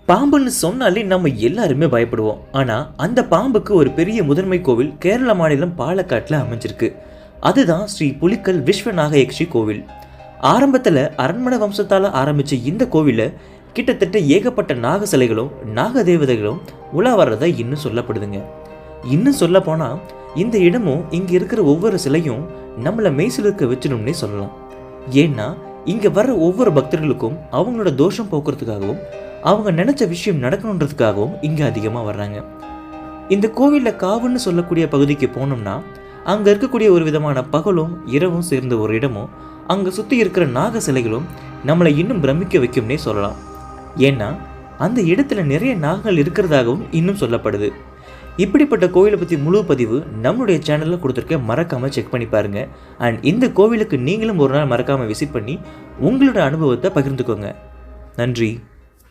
பாம்புன்னு சொன்னாலே நம்ம எல்லாருமே பயப்படுவோம். ஆனால் அந்த பாம்புக்கு ஒரு பெரிய முதன்மை கோவில் கேரள மாநிலம் பாலக்காட்டில் அமைஞ்சிருக்கு. அதுதான் ஸ்ரீ புலிக்கல் விஸ்வநாக யக்ஷி கோவில். ஆரம்பத்தில் அரண்மனை வம்சத்தால் ஆரம்பித்த இந்த கோவிலில் கிட்டத்தட்ட ஏகப்பட்ட நாக சிலைகளும் நாக தேவதைகளும் உலா வர்றதா இன்னும் சொல்லப்படுதுங்க. இன்னும் சொல்ல போனால் இந்த இடமும் இங்கே இருக்கிற ஒவ்வொரு சிலையும் நம்மளை மெய்சிலிருக்க வச்சிடும்னே சொல்லலாம். ஏன்னா இங்கே வர்ற ஒவ்வொரு பக்தர்களுக்கும் அவங்களோட தோஷம் போக்குறதுக்காகவும் அவங்க நினச்ச விஷயம் நடக்கணுன்றதுக்காகவும் இங்கே அதிகமாக வர்றாங்க. இந்த கோவிலில் காவுன்னு சொல்லக்கூடிய பகுதிக்கு போனோம்னா அங்கே இருக்கக்கூடிய ஒரு விதமான பகலும் இரவும் சேர்ந்த ஒரு இடமும் அங்கே சுற்றி இருக்கிற நாக சிலைகளும் நம்மளை இன்னும் பிரமிக்க வைக்கும்னே சொல்லலாம். ஏன்னா அந்த இடத்துல நிறைய நாகங்கள் இருக்கிறதாகவும் இன்னும் சொல்லப்படுது. இப்படிப்பட்ட கோவிலை பற்றி முழு பதிவு நம்மளுடைய சேனலில் கொடுத்துருக்க, மறக்காமல் செக் பண்ணி பாருங்கள். அண்ட் இந்த கோவிலுக்கு நீங்களும் ஒரு நாள் மறக்காமல் விசிட் பண்ணி உங்களோட அனுபவத்தை பகிர்ந்துக்கோங்க. நன்றி.